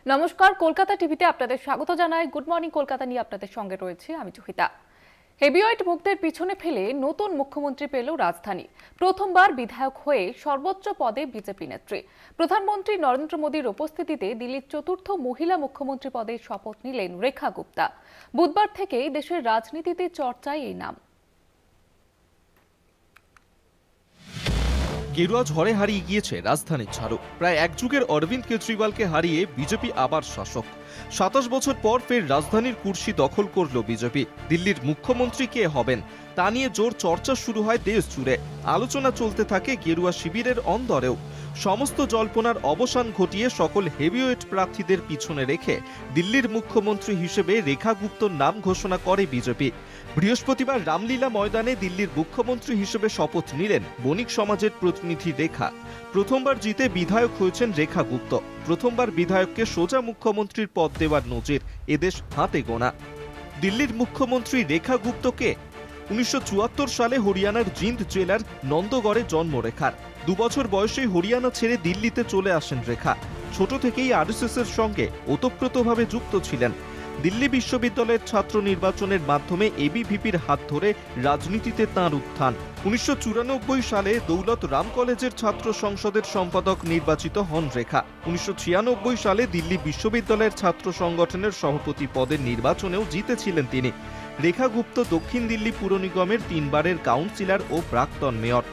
নমস্কার, কলকাতা টিভিতে আপনাদের স্বাগত জানাই। গুড মর্নিং কলকাতা নিয়ে আপনাদের সঙ্গে রয়েছে আমি জহিতা। হেভিওয়েট ভোক্তের পিছনে ফেলে নতুন মুখ্যমন্ত্রী পেল রাজধানী। প্রথমবার বিধায়ক হয়ে সর্বোচ্চ পদে বিজেপি নেত্রী। প্রধানমন্ত্রী নরেন্দ্র মোদীর উপস্থিতিতে দিল্লির চতুর্থ মহিলা মুখ্যমন্ত্রী পদে শপথ নিলেন রেখা গুপ্তা। বুধবার থেকেই দেশের রাজনীতিতে চর্চায় এই নাম। গেরুয়া ঝড়ে হারিয়ে গিয়েছে রাজধানীর ঝাড়ু। প্রায় এক যুগের অরবিন্দ কেজরিওয়ালকে হারিয়ে বিজেপি আবার শাসক। ২৭ বছর পর ফের রাজধানীর কুর্সি দখল করল বিজেপি। দিল্লির মুখ্যমন্ত্রী কে হবেন তা নিয়ে জোর চর্চা শুরু হয় দেশ জুড়ে। আলোচনা চলতে থাকে গেরুয়া শিবিরের অন্দরেও। সমস্ত জল্পনার অবসান ঘটিয়ে সকল হেভিওয়েট প্রার্থীদের পিছনে রেখে দিল্লির মুখ্যমন্ত্রী হিসেবে রেখা গুপ্তর নাম ঘোষণা করে বিজেপি। বৃহস্পতিবার রামলীলা ময়দানে দিল্লির মুখ্যমন্ত্রী হিসেবে শপথ নিলেন বণিক সমাজের প্রতিনিধি রেখা। প্রথমবার জিতে বিধায়ক হয়েছেন রেখা গুপ্ত। প্রথমবার বিধায়ককে সোজা মুখ্যমন্ত্রীর পদ দেওয়ার নজির এদেশ হাতে গোনা। দিল্লির মুখ্যমন্ত্রী রেখা গুপ্তকে ১৯৭৪ সালে হরিয়ানার জিন্দ জেলার নন্দগড়ে জন্ম রেখার। ২ বছর বয়সেই হরিয়ানা ছেড়ে দিল্লিতে চলে আসেন রেখা। ছোট থেকেই আরএসএস এর সঙ্গে ওতপ্রোতভাবে যুক্ত ছিলেন। দিল্লি বিশ্ববিদ্যালয়ের ছাত্র নির্বাচনের মাধ্যমে এবিভিপির হাত ধরে রাজনীতিতে তাঁর উত্থান। ১৯৯৪ সালে দৌলত রাম কলেজের ছাত্র সংসদের সম্পাদক নির্বাচিত হন রেখা। ১৯৯৬ সালে দিল্লি বিশ্ববিদ্যালয়ের ছাত্র সংগঠনের সভাপতি পদের নির্বাচনেও জিতেছিলেন তিনি। রেখা গুপ্ত দক্ষিণ দিল্লি পুর নিগমের ৩ বারের কাউন্সিলর ও প্রাক্তন মেয়র।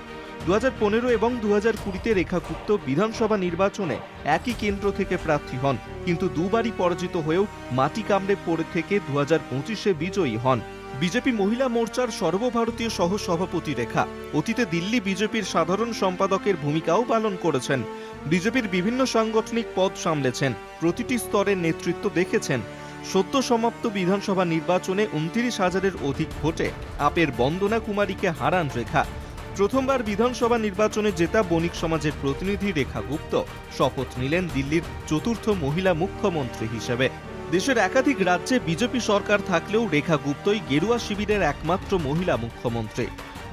২০১৫ এবং ২০২০-তে রেখা গুপ্ত বিধানসভা নির্বাচনে একই কেন্দ্র থেকে প্রার্থী হন, কিন্তু দুবারই পরাজিত হয়েও মাটি কামড়ে পড়ে থেকে ২০২৫-এ বিজয়ী হন। বিজেপি মহিলা মোর্চার সর্বভারতীয় সহ সভাপতি রেখা অতীতে দিল্লি বিজেপির সাধারণ সম্পাদকের ভূমিকাও পালন করেছেন। বিজেপির বিভিন্ন সাংগঠনিক পদ সামলেছেন, প্রতিটি স্তরের নেতৃত্ব দেখেছেন। সদ্য সমাপ্ত বিধানসভা নির্বাচনে ২৯,০০০-এর অধিক ভোটে আপের বন্দনা কুমারীকে হারান রেখা। প্রথমবার বিধানসভা নির্বাচনে জেতা বণিক সমাজের প্রতিনিধি রেখা গুপ্ত শপথ নিলেন দিল্লির চতুর্থ মহিলা মুখ্যমন্ত্রী হিসেবে। দেশের একাধিক রাজ্যে বিজেপি সরকার থাকলেও রেখা গুপ্তই গেরুয়া শিবিরের একমাত্র মহিলা মুখ্যমন্ত্রী।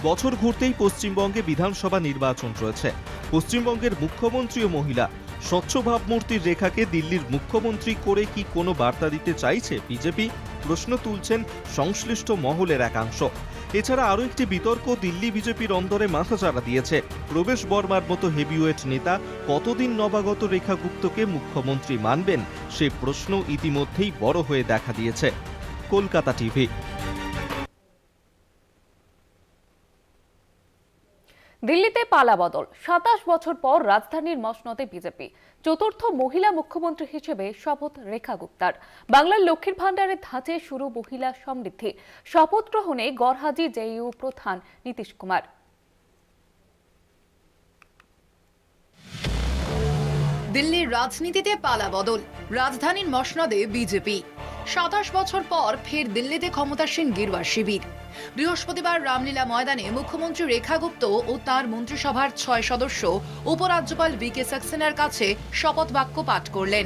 বছর ঘুরতেই পশ্চিমবঙ্গে বিধানসভা নির্বাচন রয়েছে। পশ্চিমবঙ্গের মুখ্যমন্ত্রীও মহিলা। স্বচ্ছ ভাবমূর্তির রেখাকে দিল্লির মুখ্যমন্ত্রী করে কি কোনো বার্তা দিতে চাইছে বিজেপি? প্রশ্ন তুলছেন সংশ্লিষ্ট মহলের একাংশ। এছাড়া আরও একটি বিতর্ক দিল্লি বিজেপির অন্দরে মাথাচাড়া দিয়েছে। প্রবেশ বর্মার মতো হেভিওয়েট নেতা কতদিন নবাগত রেখা গুপ্তকে মুখ্যমন্ত্রী মানবেন, সে প্রশ্ন ইতিমধ্যেই বড় হয়ে দেখা দিয়েছে। কলকাতা টিভি। দিল্লিতে পালাবদল। ২৭ বছর পর রাজধানীর মসনদে বিজেপি। চতুর্থ মহিলা মুখ্যমন্ত্রী হিসেবে শপথ রেখা গুপ্তার। বাংলার লক্ষ্মীর ভান্ডারের ধাঁচে শুরু মহিলা সমৃদ্ধি। শপথ গ্রহণে গড়হাজি জেইইউ প্রধান নীতিশ কুমার। দিল্লির রাজনীতিতে পালাবদল, রাজধানীর মসনদে বিজেপি। ২৭ বছর পর ফের দিল্লিতে ক্ষমতাসীন গেরুয়া শিবির। বৃহস্পতিবার রামলীলা ময়দানে মুখ্যমন্ত্রী রেখা গুপ্ত ও তাঁর মন্ত্রিসভার ৬ সদস্য উপরাজ্যপাল VK সাক্সেনার কাছে শপথ বাক্য পাঠ করলেন।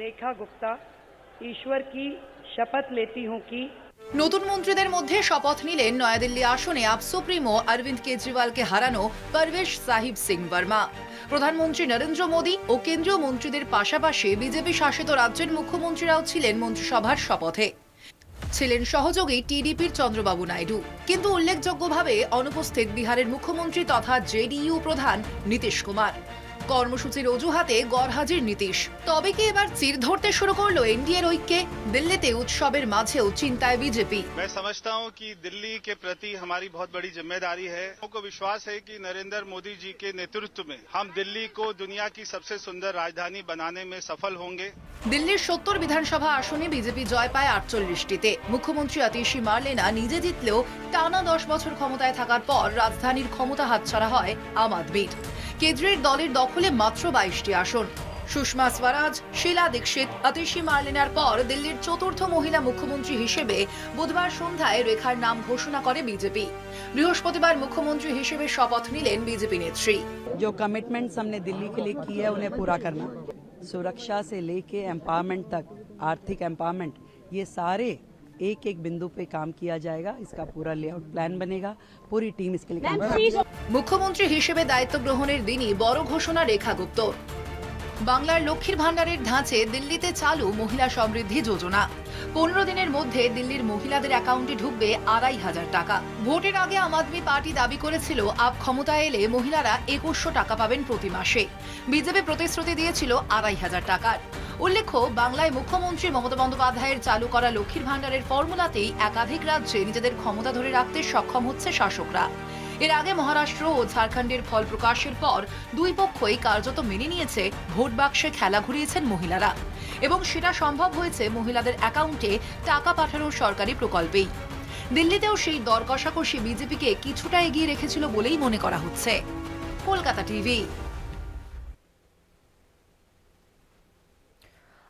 রেখা গুপ্তা ঈশ্বর কি শপথ লেতি হুঁ কি। নতুন মন্ত্রীদের মধ্যে শপথ নিলেন নয়াদিল্লি আসনে আপ সুপ্রিমো অরবিন্দ কেজরিওয়ালকে হারানো পারভেশ সাহিব সিং বর্মা। প্রধানমন্ত্রী নরেন্দ্র মোদী ও কেন্দ্রীয় মন্ত্রীদের পাশাপাশি বিজেপি শাসিত রাজ্যের মুখ্যমন্ত্রীরাও ছিলেন মন্ত্রিসভার শপথে। ছিলেন সহযোগী টিডিপির চন্দ্রবাবু নাইডু। কিন্তু উল্লেখযোগ্যভাবে অনুপস্থিত বিহারের মুখ্যমন্ত্রী তথা জেডিইউ প্রধান নীতিশ কুমার। কর্মসূচির অজুহাতে গড়হাজির নীতিশ। তবে কি এবার চির ধরতে শুরু করলো এনডিএর ঐক্যে? দিল্লিতে উৎসবের মাঝেও চিন্তায় বিজেপি। मैं समझता हूं कि दिल्ली के प्रति हमारी बहुत बड़ी जिम्मेदारी है। हमको विश्वास है कि नरेंद्र मोदी जी के नेतृत्व में हम दिल्ली को दुनिया की सबसे सुंदर राजधानी बनाने में सफल होंगे। দিল্লির ৭০ বিধানসভা আসনে বিজেপি জয় পায় ৪৮টিতে। মুখ্যমন্ত্রী আতিশি মার্লেনা নিজে জিতলেও টানা ১০ বছর ক্ষমতায় থাকার পর রাজধানীর ক্ষমতা হাতছাড়া হয় আম আদমির। কেজরির দলের দখলে মাত্র ২২টি আসন। সুষমা স্বরাজ, শীলা দীক্ষিত, আতিশি মার্লেনার পর দিল্লির চতুর্থ মহিলা মুখ্যমন্ত্রী হিসেবে বুধবার সন্ধ্যায় রেখার নাম ঘোষণা করে বিজেপি। বৃহস্পতিবার মুখ্যমন্ত্রী হিসেবে শপথ নিলেন বিজেপি নেত্রী। जो कमिटमेंट्स हमने दिल्ली के लिए किए हैं उन्हें पूरा करना, सुरक्षा से लेके एम्पावरमेंट तक, आर्थिक एम्पावरमेंट, ये सारे एक एक बिंदु पे काम किया जाएगा। इसका पूरा लेआउट प्लान बनेगा, पूरी टीम इसके लिए काम करेगी। মুখ্যমন্ত্রী হিসেবে দায়িত্ব গ্রহণের দিনই বড় ঘোষণা রেখা গুপ্তর। বাংলার লক্ষ্মীর ভান্ডারের ধাঁচে দিল্লিতে চালু মহিলা সমৃদ্ধি যোজনা। 15 দিনের মধ্যে দিল্লির মহিলাদের অ্যাকাউন্টে ঢুকবে 2,500 টাকা। ভোটের আগে আম আদমি পার্টি দাবি করেছিল আপ ক্ষমতায় এলে মহিলারা 2100 টাকা পাবেন প্রতি মাসে। বিজেপি প্রতিশ্রুতি দিয়েছিল 2,500 টাকার। উল্লেখ্য, বাংলায় মুখ্যমন্ত্রী মমতা বন্দ্যোপাধ্যায়ের চালু করা লক্ষ্মীর ভান্ডারের ফর্মুলাতেই একাধিক রাজ্যে নিজেদের ক্ষমতা ধরে রাখতে সক্ষম হচ্ছে শাসকরা। এর আগে মহারাষ্ট্র ও ঝাড়খণ্ডের ফল প্রকাশের পর দুই পক্ষই কার্যত মেনে নিয়েছে ভোট বাক্সে খেলা ঘুরিয়েছেন মহিলারা, এবং সেটা সম্ভব হয়েছে মহিলাদের অ্যাকাউন্টে টাকা পাঠানোর সরকারি প্রকল্পেই। দিল্লিতেও সেই দর কষাকষি বিজেপিকে কিছুটা এগিয়ে রেখেছিল বলেই মনে করা হচ্ছে। কলকাতা টিভি।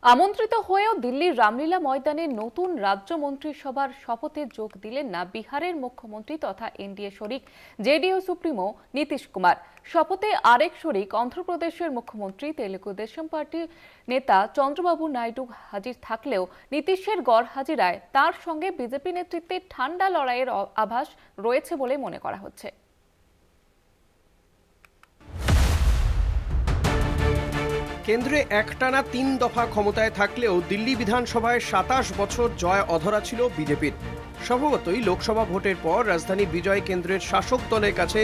আমন্ত্রিত হয়েও দিল্লির রামলীলা ময়দানে নতুন রাজ্য মন্ত্রিসভার শপথে যোগ দিলেন না বিহারের মুখ্যমন্ত্রী তথা এনডিএ শরিক জেডিইউ সুপ্রিমো নীতিশ কুমার। শপথে আরেক শরিক অন্ধ্রপ্রদেশের মুখ্যমন্ত্রী তেলুগু দেশম পার্টির নেতা চন্দ্রবাবু নাইডু হাজির থাকলেও নীতিশের গড়হাজিরায় তার সঙ্গে বিজেপি নেতৃত্বে ঠান্ডা লড়াইয়ের আভাস রয়েছে বলে মনে করা হচ্ছে। কেন্দ্রে একটানা 3 দফা ক্ষমতায় থাকলেও দিল্লি বিধানসভায় 27 বছর জয় অধরা ছিল বিজেপির। স্বভাবতই লোকসভা ভোটের পর রাজধানীর বিজয় কেন্দ্রের শাসক দলের কাছে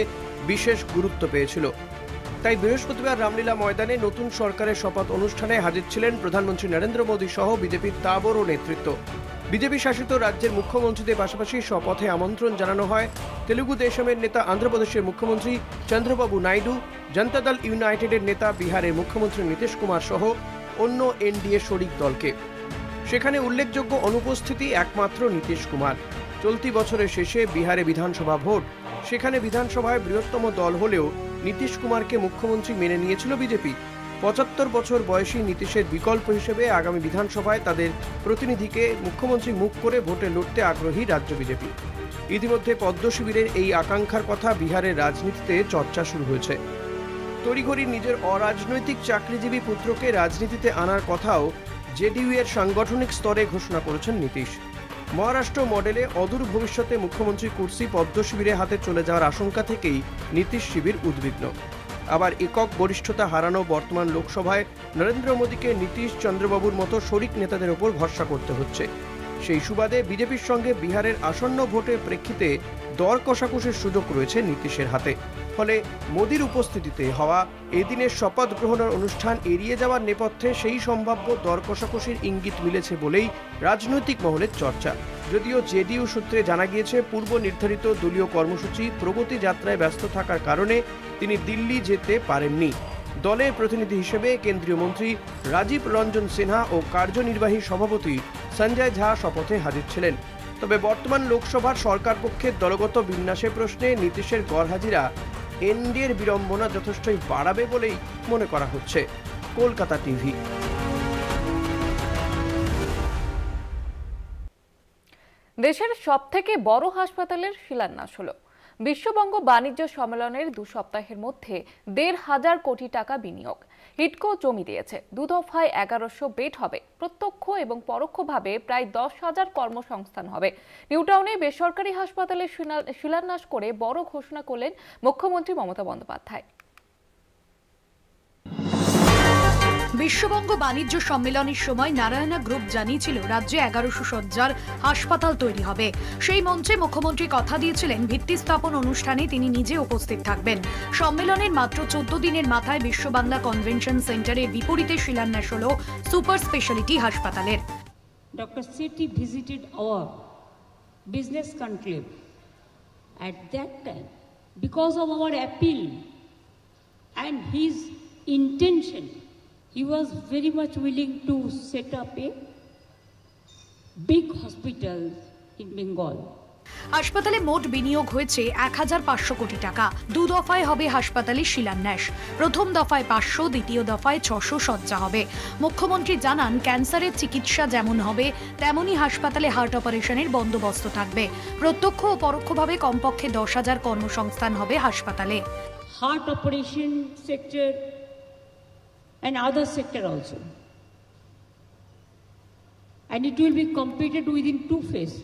বিশেষ গুরুত্ব পেয়েছিল। তাই বৃহস্পতিবার রামলীলা ময়দানে নতুন সরকারের শপথ অনুষ্ঠানে হাজির ছিলেন প্রধানমন্ত্রী নরেন্দ্র মোদী সহ বিজেপির তাবড় নেতৃত্ব। বিজেপি শাসিত রাজ্যের মুখ্যমন্ত্রীদের পাশাপাশি শপথে আমন্ত্রণ জানানো হয় তেলুগু দেশমের নেতা অন্ধ্রপ্রদেশের মুখ্যমন্ত্রী চন্দ্রবাবু নাইডু, জনতা দল ইউনাইটেডের নেতা বিহারের মুখ্যমন্ত্রী নীতিশ কুমার সহ অন্য এনডিএ শরিক দলকে। সেখানে উল্লেখযোগ্য অনুপস্থিতি একমাত্র নীতিশ কুমার। চলতি বছরের শেষে বিহারে বিধানসভা ভোট, সেখানে বিধানসভায় বৃহত্তম দল হলেও নীতিশ কুমারকে মুখ্যমন্ত্রী মেনে নিয়েছিল বিজেপি। 75 বছর বয়সী নীতিশের বিকল্প হিসেবে আগামী বিধানসভায় তাদের প্রতিনিধিকে মুখ্যমন্ত্রী মুখ করে ভোটে লড়তে আগ্রহী রাজ্য বিজেপি। ইতিমধ্যে পদ্ম শিবিরের এই আকাঙ্ক্ষার কথা বিহারের রাজনীতিতে চর্চা শুরু হয়েছে। তড়িঘড়ি নিজের অরাজনৈতিক চাকরিজীবী পুত্রকে রাজনীতিতে আনার কথাও জেডিইউ এর সাংগঠনিক স্তরে ঘোষণা করেছেন নীতিশ। মহারাষ্ট্র মডেলে অদূর ভবিষ্যতে মুখ্যমন্ত্রী কুর্সি পদ্ম শিবিরের হাতে চলে যাওয়ার আশঙ্কা থেকেই নীতিশ শিবির উদ্বিগ্ন। আবার একক গরিষ্ঠতা হারানো বর্তমান লোকসভায় নরেন্দ্র মোদীকে নীতিশ চন্দ্রবাবুর মতো শরিক নেতাদের ওপর ভরসা করতে হচ্ছে। সেই সুবাদে বিজেপির সঙ্গে বিহারের আসন্ন ভোটের প্রেক্ষিতে দর কষাকষির সুযোগ রয়েছে নীতিশের হাতে। ফলে মোদীর উপস্থিতিতে হওয়া এদিনের শপথ গ্রহণের অনুষ্ঠান এড়িয়ে যাওয়ার নেপথ্যে সেই সম্ভাব্য দর কষাকষির ইঙ্গিত মিলেছে বলেই রাজনৈতিক মহলের চর্চা। যদিও জেডিইউ সূত্রে জানা গিয়েছে পূর্ব নির্ধারিত দলীয় কর্মসূচি প্রগতি যাত্রায় ব্যস্ত থাকার কারণে তিনি দিল্লি যেতে পারেননি। দলের প্রতিনিধি হিসেবে কেন্দ্রীয় মন্ত্রী রাজীব রঞ্জন সিনহা ও কার্যনির্বাহী সভাপতি সঞ্জয় ঝা শপথে হাজির ছিলেন। তবে বর্তমান লোকসভার সরকার পক্ষের দলগত বিন্যাসের প্রশ্নে নীতিশের গড়হাজিরা এনডিএর বিড়ম্বনা যথেষ্টই বাড়াবে বলেই মনে করা হচ্ছে। কলকাতা টিভি। দেশের সবথেকে বড় হাসপাতালের শিলান্যাস হলো। বিশ্ববঙ্গ বাণিজ্য সম্মেলনের 2 সপ্তাহের মধ্যে 1,500 কোটি টাকা বিনিয়োগ। হিডকো জমি দিয়েছে। 2 দফায় 1100 বেড হবে। প্রত্যক্ষ এবং পরোক্ষভাবে প্রায় 10,000 কর্মসংস্থান হবে। নিউটাউনে বেসরকারি হাসপাতালের শিলান্যাস করে বড় ঘোষণা করলেন মুখ্যমন্ত্রী মমতা বন্দ্যোপাধ্যায়। বিশ্ববঙ্গ বাণিজ্য সম্মেলনের সময় নারায়ণা গ্রুপ জানিয়েছিল রাজ্যে 1100 শয্যার হাসপাতাল তৈরি হবে। সেই মঞ্চে মুখ্যমন্ত্রী কথা দিয়েছিলেন ভিত্তি স্থাপন অনুষ্ঠানে তিনি নিজে উপস্থিত থাকবেন। সম্মেলনের মাত্র 14 দিনের মাথায় বিশ্ব বাংলা কনভেনশন সেন্টারের বিপরীতে শিলান্যাস হলো সুপার স্পেশালিটি হাসপাতালের। Dr. Sethi visited our business conclave. At that time, because of our appeal and his intention, he was very much willing to set up a big hospital in Bengal. হাসপাতালে মোট বিনিয়োগ হয়েছে 1,500 কোটি টাকা। 2 দফায় হবে হাসপাতালের শিলান্যাস। প্রথম দফায় 500, দ্বিতীয় দফায় 600 শয্যা হবে। মুখ্যমন্ত্রী জানান ক্যান্সারের চিকিৎসা যেমন হবে তেমনই হাসপাতালে হার্ট অপারেশনের বন্দোবস্ত থাকবে। প্রত্যক্ষ ও পরোক্ষভাবে কমপক্ষে 10,000 কর্মসংস্থান হবে হাসপাতালে। Heart operation sector and other sector also. And it will be completed within 2 phases.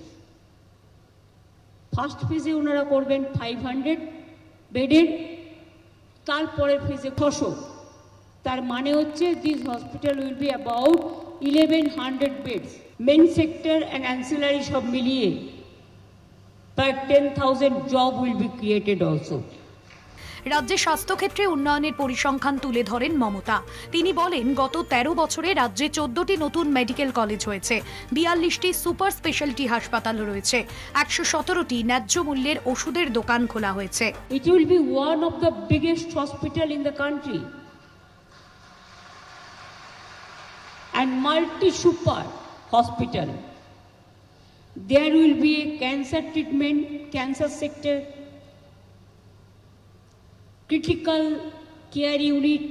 First phase e onara korben 500 বেডের, তারপরের ফেজে 600 তার মানে হচ্ছে this hospital will be about 1100 beds, main sector and ancillary সব মিলিয়ে প্রায় 10,000 job will be created also. রাজ্যের স্বাস্থ্যক্ষেত্রে উন্নয়নের পরিসংখ্যান তুলে ধরেন মমতা। তিনি বলেন, গত 13 বছরে রাজ্যে 14টি নতুন মেডিকেল কলেজ হয়েছে, 42টি সুপার স্পেশালিটি হাসপাতাল রয়েছে, 117টি ন্যায্য মূল্যের ওষুধের দোকান খোলা হয়েছে। It will be one of the biggest hospital in the country and multi-super hospital. There will be a cancer treatment, cancer sector, critical care unit.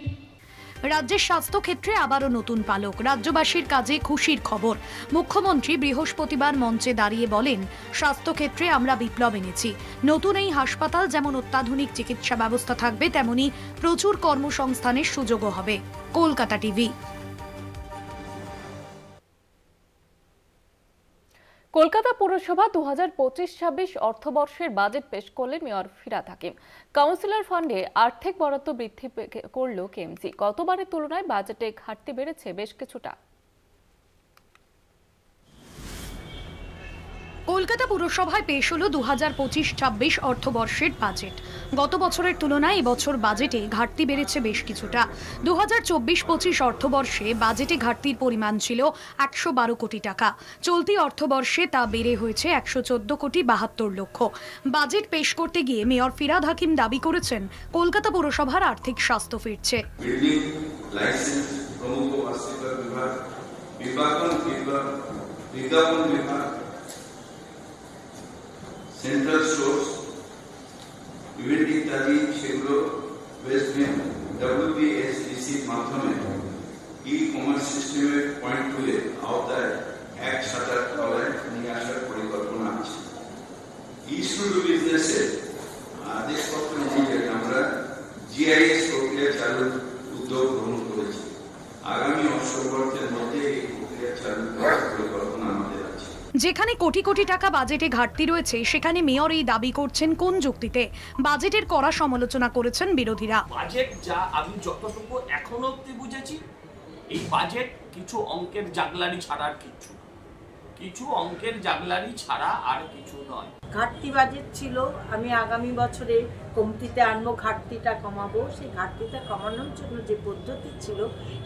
রাজ্যের স্বাস্থ্যক্ষেত্রে আবারও নতুন পালক, রাজ্যবাসীর কাজে খুশির খবর। মুখ্যমন্ত্রী বৃহস্পতিবার মঞ্চে দাঁড়িয়ে বলেন, স্বাস্থ্যক্ষেত্রে আমরা বিপ্লব এনেছি। নতুন এই হাসপাতাল যেমন অত্যাধুনিক চিকিৎসা ব্যবস্থা থাকবে, তেমনি প্রচুর কর্মসংস্থানের সুযোগও হবে। কলকাতা টিভি। কলকাতা পৌরসভা 2025-26 অর্থবর্ষের বাজেট পেশ করলেন মেয়র ফিরহাদ হাকিম। কাউন্সিলর ফান্ডে আর্থিক বরাদ্দ বৃদ্ধি করল কেএমসি। গতবারের তুলনায় বাজেটে ঘাটতি বেড়েছে বেশ কিছুটা। কলকাতা পুরসভায় পেশ হলো 2025-26 অর্থবর্ষের বাজেট। গত বছরের তুলনায় এবছর বাজেটে ঘাটতি বেড়েছে বেশ কিছুটা। 2024-25 অর্থবর্ষে বাজেটে ঘাটতির পরিমাণ ছিল 112 কোটি টাকা। চলতি অর্থবর্ষে তা বেড়ে হয়েছে 114 কোটি 72 লক্ষ। বাজেট পেশ করতে গিয়ে মেয়র ফিরহাদ হাকিম দাবি করেছেন, কলকাতা পুরসভার আর্থিক স্বাস্থ্য ফিরছে। সেন্ট্রাল সোর্স ইভেন্ট ইত্যাদি সেগুলো ওয়েস্ট WBSDCর মাধ্যমে ই কমার্স সিস্টেমের পয়েন্ট টুলে আওতায় এক শাটার টলারেন্ট নিয়ে আসার পরিকল্পনা আছে। ইস্ট টু ডু বিজনেসের আদেশপত্র অনুযায়ী আমরা GIS প্রক্রিয়া চালুর উদ্যোগ গ্রহণ করেছি। আগামী অর্থবর্ষের মধ্যে এই প্রক্রিয়া চালু করার পরিকল্পনা আমাদের আছে। যেখানে কোটি কোটি টাকা বাজেটে ঘাটতি রয়েছে, সেখানে মেয়র এই দাবি করছেন কোন যুক্তিতে? বাজেটের কড়া সমালোচনা করেছেন বিরোধীরা। বাজেট যা আমি যতটুকু এখনো অবধি বুঝেছি, এই বাজেট কিছু অঙ্কের জাগলারি ছাড়া আর কিছু অঙ্কের জাগলারি ছাড়া আর কিছু নয়। ঘাটতি বাজেট ছিল, আমি আগামী বছরে কমতিতে আনবো, ঘাটতিটা কমাবো। সেই ঘাটতিটা কমানোর জন্য যে পদ্ধতি ছিল,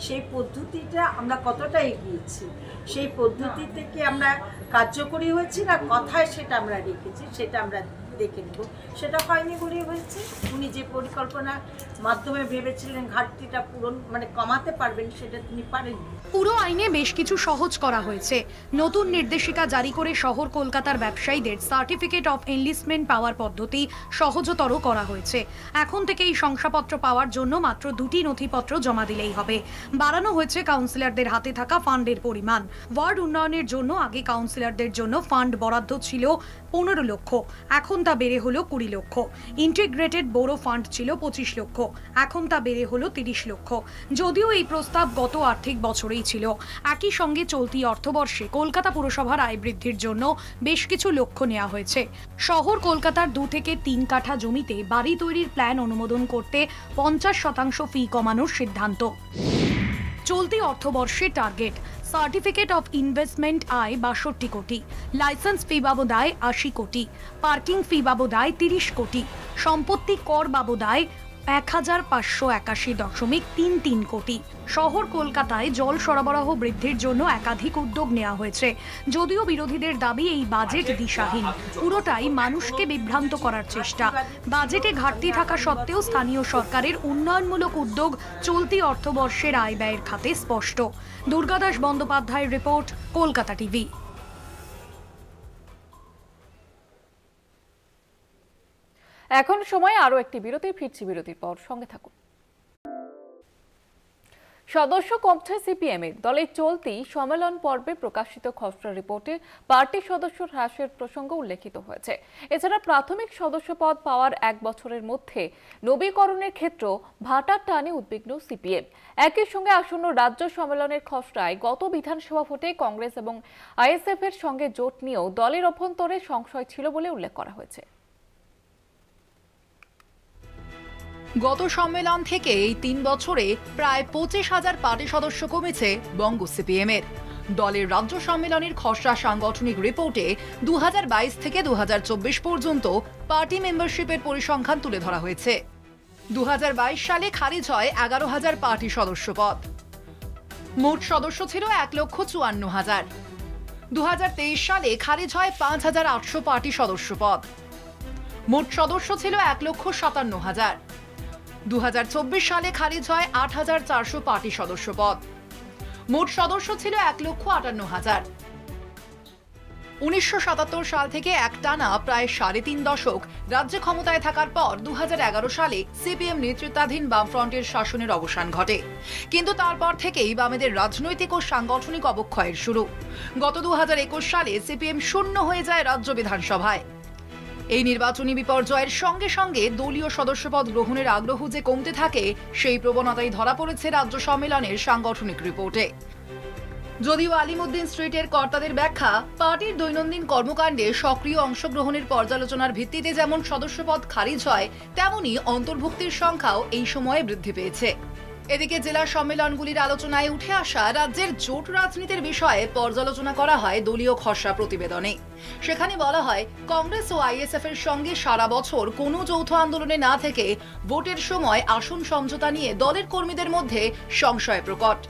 সেই পদ্ধতিটা আমরা কতটা এগিয়েছি, সেই পদ্ধতি থেকে আমরা কার্যকরী হয়েছি না কথায় সেটা আমরা রেখেছি, সেটা আমরা দেখে নেব। সেটা হয়নি বলে হয়েছে। উনি যে পরিকল্পনার মাধ্যমে ভেবেছিলেন ঘাটতিটা পূরণ কমাতে পারবেন, সেটা তিনি পারেননি। পুরো আইনে বেশ কিছু সহজ করা হয়েছে। নতুন নির্দেশিকা জারি করে শহর কলকাতার ব্যবসায়ীদের সার্টিফিকেট অফ এনলিস্টমেন্ট পাওয়ার পদ্ধতি সহজতর করা হয়েছে। এখন থেকে এই শংসাপত্র পাওয়ার জন্য মাত্র 2টি নথিপত্র জমা দিলেই হবে। বাড়ানো হয়েছে কাউন্সিলরদের হাতে থাকা ফান্ডের পরিমাণ। ওয়ার্ড উন্নয়নের জন্য আগে কাউন্সিলরদের জন্য ফান্ড বরাদ্দ ছিল 15 লক্ষ, এখন তা বেড়ে হলো 20 লক্ষ। ইন্টিগ্রেটেড বোরো ফান্ড ছিল 25 লক্ষ, এখন তা বেড়ে হলো 30 লক্ষ। যদিও এই প্রস্তাব গত আর্থিক বছরেই ছিল। একই সঙ্গে চলতি অর্থবর্ষে কলকাতা পুরসভার আয় বৃদ্ধির জন্য বেশ কিছু লক্ষ্য নেওয়া হয়েছে। শহর কলকাতার 2 থেকে 3 কাঠা জমিতে বাড়ি তৈরির প্ল্যান অনুমোদন করতে 50% ফি কমানোর সিদ্ধান্ত। চলতি অর্থবর্ষে টার্গেট সার্টিফিকেট অফ ইনভেস্টমেন্ট আয় 62 কোটি, লাইসেন্স ফি বাবদ আয় 80 কোটি, পার্কিং ফি বাবদ আয় 30 কোটি, সম্পত্তি কর বাবদ আয় 1581.33 কোটি। শহর কলকাতায় জল সরবরাহ বৃদ্ধির জন্য একাধিক উদ্যোগ নেওয়া হয়েছে। যদিও বিরোধীদের দাবি এই বাজেট দিশাহীন, পুরোটাই মানুষকে বিভ্রান্ত করার চেষ্টা। বাজেটে ঘাটতি থাকা সত্ত্বেও স্থানীয় সরকারের উন্নয়নমূলক উদ্যোগ চলতি অর্থবর্ষের আয় ব্যয়ের খাতে স্পষ্ট। দুর্গাদাস বন্দ্যোপাধ্যায়ের রিপোর্ট, কলকাতা টিভি। এখন সময় আরো একটি বিরতি, ফিরছি বিরতির পর, সঙ্গে থাকুন। সদস্য কমছে সিপিএমের। দলের চলতি সম্মেলন পর্বে প্রকাশিত খসড়া রিপোর্টে পার্টি সদস্য হ্রাসের প্রসঙ্গ উল্লেখিত হয়েছে। এছাড়া প্রাথমিক সদস্য পদ পাওয়ার 1 বছরের মধ্যে নবীকরণের ক্ষেত্র ভাটার টানে উদ্বিগ্ন সিপিএম। একই সঙ্গে আসন্ন রাজ্য সম্মেলনের খসড়ায় গত বিধানসভা ভোটে কংগ্রেস এবং আইএসএফ এর সঙ্গে জোট নিয়েও দলের অভ্যন্তরে সংশয় ছিল বলে উল্লেখ করা হয়েছে। গত সম্মেলন থেকে এই ৩ বছরে প্রায় ২৫,০০০ পার্টি সদস্য কমেছে বঙ্গ সিপিএম-এর। দলের রাজ্য সম্মেলনের খসড়া সাংগঠনিক রিপোর্টে ২০২২ থেকে ২০২৪ পর্যন্ত পার্টি মেম্বারশিপের পরিসংখ্যান তুলে ধরা হয়েছে। ২০২২ সালে খারিজ হয় ১১,০০০ পার্টি সদস্য পদ। মোট সদস্য ছিল ১,৫৪,০০০। ২০২৩ সালে খারিজ হয় ৫,৮০০ পার্টি সদস্য পদ। মোট সদস্য ছিল ১,৫৭,০০০। ২০২৪ সালে খারিজ হয় ৮,৪০০ পার্টি সদস্য পদ। মোট সদস্য ছিল ১,৫৮,০০০। ১৯৭৭ সাল থেকে একটানা প্রায় ৩.৫ দশক রাজ্যে ক্ষমতায় থাকার পর ২০১১ সালে সিপিএম নেতৃত্বাধীন বামফ্রন্টের শাসনের অবসান ঘটে। কিন্তু তারপর থেকেই বামেদের রাজনৈতিক ও সাংগঠনিক অবক্ষয়ের শুরু। গত ২০২১ সালে সিপিএম শূন্য হয়ে যায় রাজ্য বিধানসভায়। এই নির্বাচনী বিপর্যয়ের সঙ্গে সঙ্গে দলীয় সদস্যপদ গ্রহণের আগ্রহ যে কমতে থাকে, সেই প্রবণতাই ধরা পড়েছে রাজ্য সম্মেলনের সাংগঠনিক রিপোর্টে। যদিও আলিমুদ্দিন স্ট্রিটের কর্তাদের ব্যাখ্যা, পার্টির দৈনন্দিন কর্মকাণ্ডে সক্রিয় অংশগ্রহণের পর্যালোচনার ভিত্তিতে যেমন সদস্যপদ খারিজ হয়, তেমনি অন্তর্ভুক্তির সংখ্যাও এই সময়ে বৃদ্ধি পেয়েছে। এদিকে জেলা সম্মেলনগুলির আলোচনায় উঠে আসা রাজ্যের জোট রাজনীতির বিষয়ে পর্যালোচনা করা হয় দলীয় খসড়া প্রতিবেদনে। সেখানে বলা হয়, কংগ্রেস ও আইএসএফ এর সঙ্গে সারা বছর কোনো যৌথ আন্দোলনে না থেকে ভোটের সময় আসন সমঝোতা নিয়ে দলের কর্মীদের মধ্যে সংশয় প্রকট।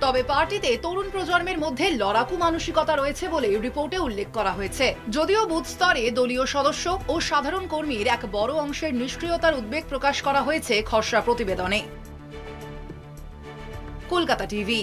তবে পার্টিতে তরুণ প্রজন্মের মধ্যে লড়াকু মানসিকতা রয়েছে বলে রিপোর্টে উল্লেখ করা হয়েছে। যদিও বুথ স্তরে দলীয় সদস্য ও সাধারণ কর্মীর এক বড় অংশের নিষ্ক্রিয়তার উদ্বেগ প্রকাশ করা হয়েছে খসড়া প্রতিবেদনে। কলকাতা টিভি।